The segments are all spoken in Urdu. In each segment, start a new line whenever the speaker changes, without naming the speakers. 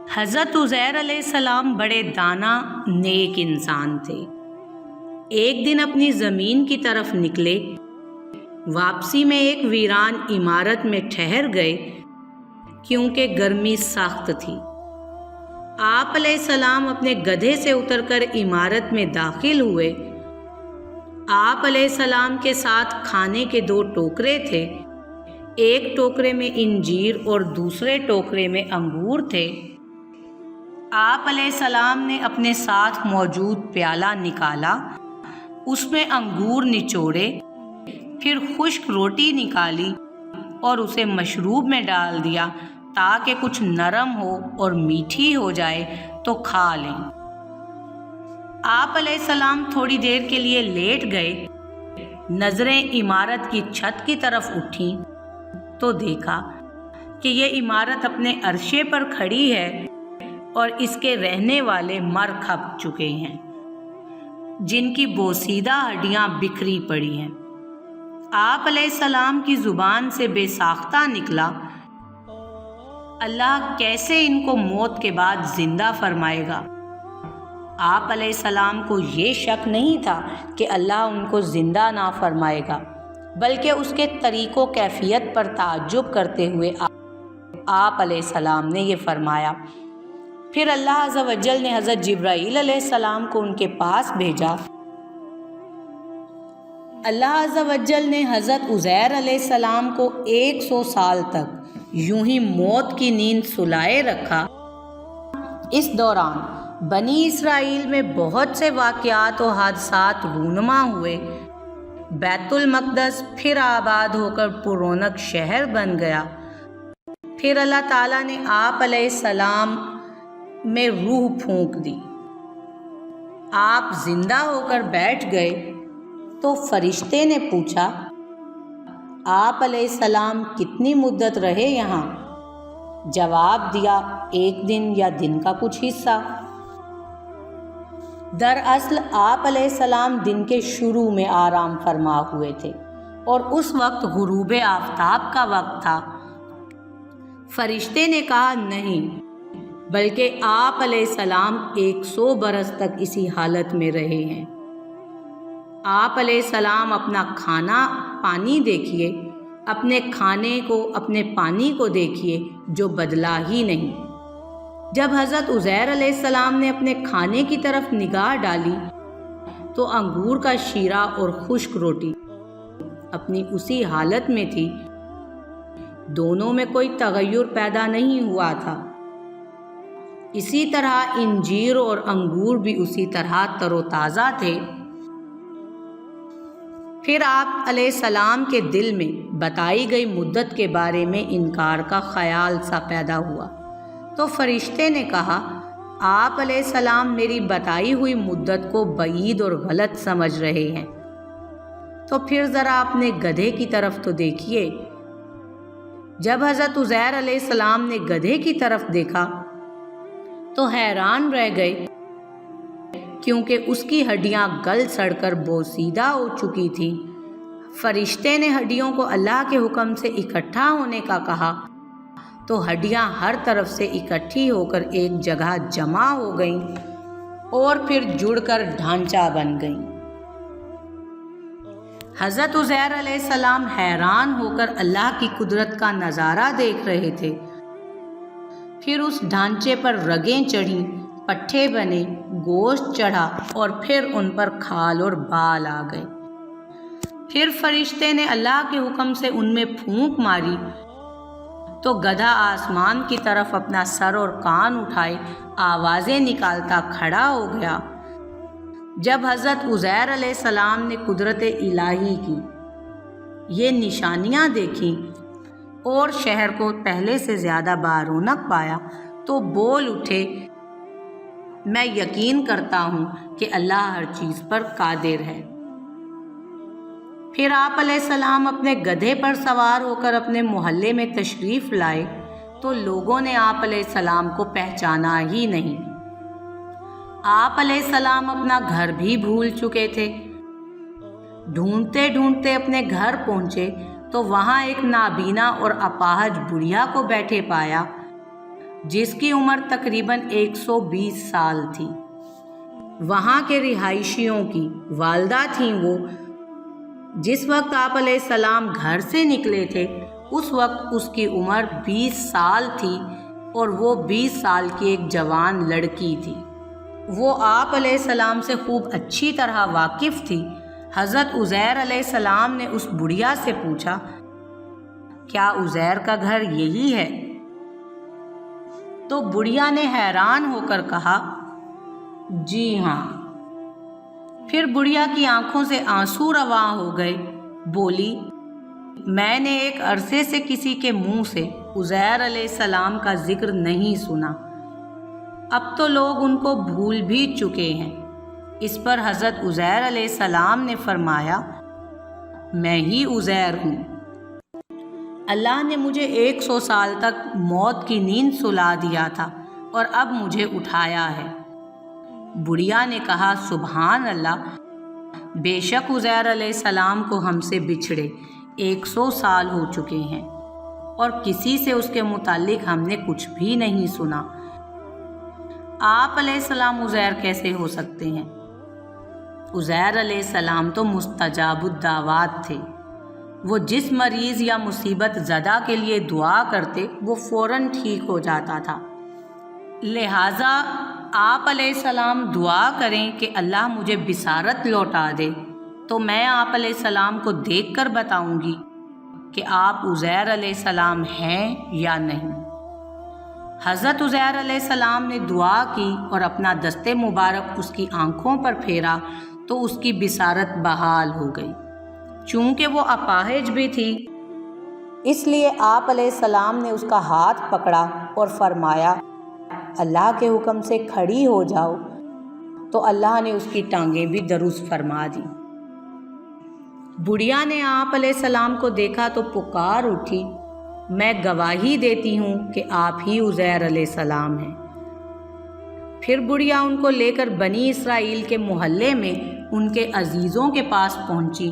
حضرت عزیر علیہ السلام بڑے دانا نیک انسان تھے۔ ایک دن اپنی زمین کی طرف نکلے، واپسی میں ایک ویران عمارت میں ٹھہر گئے کیونکہ گرمی سخت تھی۔ آپ علیہ السلام اپنے گدھے سے اتر کر عمارت میں داخل ہوئے۔ آپ علیہ السلام کے ساتھ کھانے کے 2 ٹوکرے تھے، ایک ٹوکرے میں انجیر اور دوسرے ٹوکرے میں انگور تھے۔ آپ علیہ السلام نے اپنے ساتھ موجود پیالہ نکالا، اس میں انگور نچوڑے، پھر خشک روٹی نکالی اور اسے مشروب میں ڈال دیا تاکہ کچھ نرم ہو اور میٹھی ہو جائے تو کھا لیں۔ آپ علیہ السلام تھوڑی دیر کے لیے لیٹ گئے، نظریں عمارت کی چھت کی طرف اٹھیں تو دیکھا کہ یہ عمارت اپنے عرشے پر کھڑی ہے اور اس کے رہنے والے مر کھپ چکے ہیں، جن کی بوسیدہ ہڈیاں بکھری پڑی ہیں۔ آپ علیہ السلام کی زبان سے بے ساختہ نکلا، اللہ کیسے ان کو موت کے بعد زندہ فرمائے گا؟ آپ علیہ السلام کو یہ شک نہیں تھا کہ اللہ ان کو زندہ نہ فرمائے گا، بلکہ اس کے طریق و کیفیت پر تعجب کرتے ہوئے آپ علیہ السلام نے یہ فرمایا۔ پھر اللہ عز و جل نے حضرت جبرائیل علیہ السلام کو ان کے پاس بھیجا۔ اللہ عز و جل نے حضرت عزیر علیہ السلام کو 100 سال تک یوں ہی موت کی نیند سلائے رکھا۔ اس دوران بنی اسرائیل میں بہت سے واقعات و حادثات رونما ہوئے۔ بیت المقدس پھر آباد ہو کر پررونق شہر بن گیا۔ پھر اللہ تعالیٰ نے آپ علیہ السلام میں روح پھونک دی، آپ زندہ ہو کر بیٹھ گئے تو فرشتے نے پوچھا، آپ علیہ السلام کتنی مدت رہے یہاں؟ جواب دیا، 1 دن یا دن کا کچھ حصہ۔ دراصل آپ علیہ السلام دن کے شروع میں آرام فرما ہوئے تھے اور اس وقت غروب آفتاب کا وقت تھا۔ فرشتے نے کہا، نہیں، بلکہ آپ علیہ السلام 100 برس تک اسی حالت میں رہے ہیں۔ آپ علیہ السلام اپنا کھانا پانی دیکھیے، اپنے کھانے کو اپنے پانی کو دیکھیے جو بدلا ہی نہیں۔ جب حضرت عزیر علیہ السلام نے اپنے کھانے کی طرف نگاہ ڈالی تو انگور کا شیرہ اور خشک روٹی اپنی اسی حالت میں تھی، دونوں میں کوئی تغیر پیدا نہیں ہوا تھا۔ اسی طرح انجیر اور انگور بھی اسی طرح تر و تازہ تھے۔ پھر آپ علیہ السلام کے دل میں بتائی گئی مدت کے بارے میں انکار کا خیال سا پیدا ہوا تو فرشتے نے کہا، آپ علیہ السلام میری بتائی ہوئی مدت کو بعید اور غلط سمجھ رہے ہیں، تو پھر ذرا اپنے گدھے کی طرف تو دیکھیے۔ جب حضرت عزیر علیہ السلام نے گدھے کی طرف دیکھا تو حیران رہ گئے، کیونکہ اس کی ہڈیاں گل سڑ کر بوسیدہ ہو چکی تھیں۔ فرشتے نے ہڈیوں کو اللہ کے حکم سے اکٹھا ہونے کا کہا تو ہڈیاں ہر طرف سے اکٹھی ہو کر ایک جگہ جمع ہو گئیں اور پھر جڑ کر ڈھانچہ بن گئیں۔ حضرت عزیر علیہ السلام حیران ہو کر اللہ کی قدرت کا نظارہ دیکھ رہے تھے۔ پھر اس ڈھانچے پر رگیں چڑھیں، پٹھے بنے، گوشت چڑھا اور پھر ان پر کھال اور بال آ گئے۔ پھر فرشتے نے اللہ کے حکم سے ان میں پھونک ماری تو گدھا آسمان کی طرف اپنا سر اور کان اٹھائے آوازیں نکالتا کھڑا ہو گیا۔ جب حضرت عزیر علیہ السلام نے قدرت الہی کی یہ نشانیاں دیکھیں اور شہر کو پہلے سے زیادہ بارونق پایا تو بول اٹھے، میں یقین کرتا ہوں کہ اللہ ہر چیز پر قادر ہے۔ پھر آپ علیہ السلام اپنے گدھے پر سوار ہو کر اپنے محلے میں تشریف لائے تو لوگوں نے آپ علیہ السلام کو پہچانا ہی نہیں۔ آپ علیہ السلام اپنا گھر بھی بھول چکے تھے۔ ڈھونڈتے ڈھونڈتے اپنے گھر پہنچے تو وہاں ایک نابینا اور اپاہج بڑھیا کو بیٹھے پایا۔ جس کی عمر تقریباً 120 سال تھی۔ وہاں کے رہائشیوں کی والدہ تھیں وہ۔ جس وقت آپ علیہ السلام گھر سے نکلے تھے اس وقت اس کی عمر 20 سال تھی اور وہ 20 سال کی ایک جوان لڑکی تھی۔ وہ آپ علیہ السلام سے خوب اچھی طرح واقف تھی۔ حضرت عزیر علیہ السلام نے اس بڑھیا سے پوچھا، کیا عزیر کا گھر یہی ہے؟ تو بڑھیا نے حیران ہو کر کہا، جی ہاں۔ پھر بڑھیا کی آنکھوں سے آنسو رواں ہو گئے۔ بولی، میں نے ایک عرصے سے کسی کے منہ سے عزیر علیہ السلام کا ذکر نہیں سنا۔ اب تو لوگ ان کو بھول بھی چکے ہیں۔ اس پر حضرت عزیر علیہ السلام نے فرمایا، میں ہی عزیر ہوں۔ اللہ نے مجھے 100 سال تک موت کی نیند سلا دیا تھا اور اب مجھے اٹھایا ہے۔ بڑھیا نے کہا، سبحان اللہ، بے شک عزیر علیہ السلام کو ہم سے بچھڑے 100 سال ہو چکے ہیں اور کسی سے اس کے متعلق ہم نے کچھ بھی نہیں سنا۔ آپ علیہ السلام عزیر کیسے ہو سکتے ہیں؟ عزیر علیہ السلام تو مستجاب الدعوات تھے۔ وہ جس مریض یا مصیبت زدہ کے لیے دعا کرتے وہ فوراً ٹھیک ہو جاتا تھا۔ لہٰذا آپ علیہ السلام دعا کریں کہ اللہ مجھے بصارت لوٹا دے تو میں آپ علیہ السلام کو دیکھ کر بتاؤں گی کہ آپ عزیر علیہ السلام ہیں یا نہیں۔ حضرت عزیر علیہ السلام نے دعا کی اور اپنا دست مبارک اس کی آنکھوں پر پھیرا تو اس کی بصارت بحال ہو گئی۔ چونکہ وہ اپاہج بھی تھی اس لیے آپ علیہ السلام نے اس کا ہاتھ پکڑا اور فرمایا، اللہ کے حکم سے کھڑی ہو جاؤ، تو اللہ نے اس کی ٹانگیں بھی درست فرما دی۔ بڑھیا نے آپ علیہ السلام کو دیکھا تو پکار اٹھی، میں گواہی دیتی ہوں کہ آپ ہی عزیر علیہ السلام ہیں۔ پھر بڑھیا ان کو لے کر بنی اسرائیل کے محلے میں ان کے عزیزوں کے پاس پہنچی۔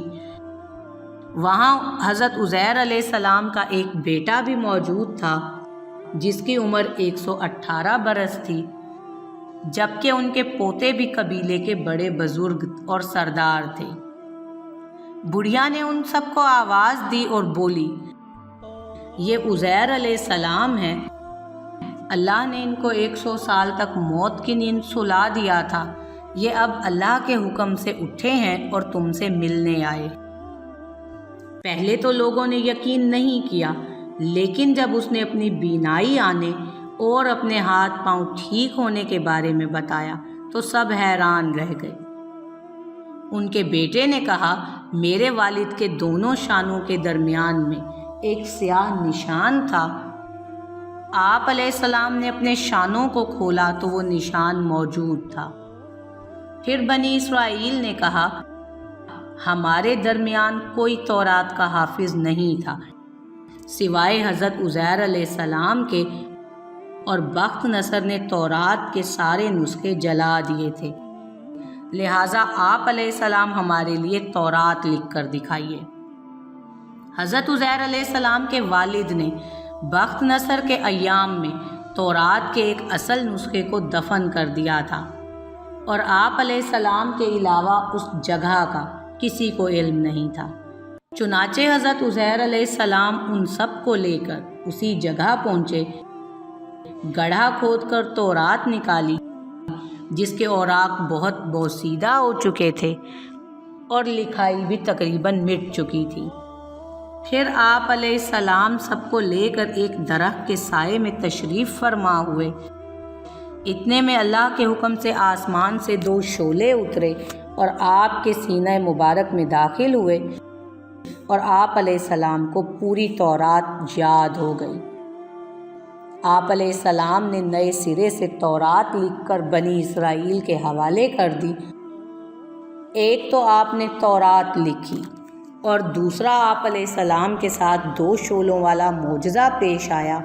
وہاں حضرت عزیر علیہ السلام کا ایک بیٹا بھی موجود تھا جس کی عمر 118 برس تھی، جبکہ ان کے پوتے بھی قبیلے کے بڑے بزرگ اور سردار تھے۔ بڑھیا نے ان سب کو آواز دی اور بولی، یہ عزیر علیہ السلام ہیں۔ اللہ نے ان کو 100 سال تک موت کی نیند سلا دیا تھا، یہ اب اللہ کے حکم سے اٹھے ہیں اور تم سے ملنے آئے۔ پہلے تو لوگوں نے یقین نہیں کیا، لیکن جب اس نے اپنی بینائی آنے اور اپنے ہاتھ پاؤں ٹھیک ہونے کے بارے میں بتایا تو سب حیران رہ گئے۔ ان کے بیٹے نے کہا، میرے والد کے دونوں شانوں کے درمیان میں ایک سیاہ نشان تھا۔ آپ علیہ السلام نے اپنے شانوں کو کھولا تو وہ نشان موجود تھا۔ پھر بنی اسرائیل نے کہا، ہمارے درمیان کوئی تورات کا حافظ نہیں تھا سوائے حضرت عزیر علیہ السلام کے، اور بخت نصر نے تورات کے سارے نسخے جلا دیے تھے، لہٰذا آپ علیہ السلام ہمارے لیے تورات لکھ کر دکھائیے۔ حضرت عزیر علیہ السلام کے والد نے بخت نصر کے ایام میں تورات کے ایک اصل نسخے کو دفن کر دیا تھا، اور آپ علیہ السلام کے علاوہ اس جگہ کا کسی کو علم نہیں تھا۔ چنانچہ حضرت عزیر علیہ السلام ان سب کو لے کر اسی جگہ پہنچے، گڑھا کھود کر تورات نکالی جس کے اوراق بہت بوسیدہ ہو چکے تھے اور لکھائی بھی تقریباً مٹ چکی تھی۔ پھر آپ علیہ السلام سب کو لے کر ایک درخت کے سائے میں تشریف فرما ہوئے۔ اتنے میں اللہ کے حکم سے آسمان سے 2 شعلے اترے اور آپ کے سینہ مبارک میں داخل ہوئے، اور آپ علیہ السلام کو پوری تورات یاد ہو گئی۔ آپ علیہ السلام نے نئے سرے سے تورات لکھ کر بنی اسرائیل کے حوالے کر دی۔ ایک تو آپ نے تورات لکھی اور دوسرا آپ علیہ السلام کے ساتھ 2 شعلوں والا معجزہ پیش آیا،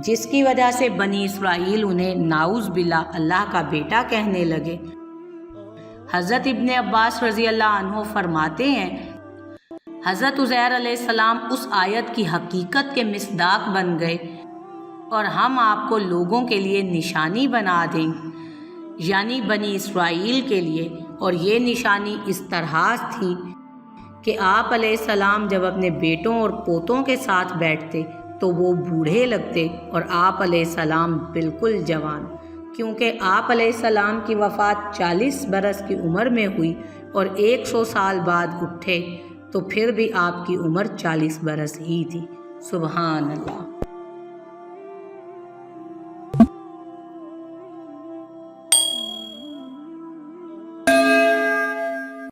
جس کی وجہ سے بنی اسرائیل انہیں نعوذ باللہ اللہ کا بیٹا کہنے لگے۔ حضرت ابن عباس رضی اللہ عنہ فرماتے ہیں، حضرت عزیر علیہ السلام اس آیت کی حقیقت کے مصداق بن گئے اور ہم آپ کو لوگوں کے لیے نشانی بنا دیں، یعنی بنی اسرائیل کے لیے۔ اور یہ نشانی اس طرح تھی کہ آپ علیہ السلام جب اپنے بیٹوں اور پوتوں کے ساتھ بیٹھتے تو وہ بوڑھے لگتے اور آپ علیہ السلام بالکل جوان، کیونکہ آپ علیہ السلام کی وفات 40 برس کی عمر میں ہوئی اور 100 سال بعد اٹھے تو پھر بھی آپ کی عمر 40 برس ہی تھی۔ سبحان اللہ۔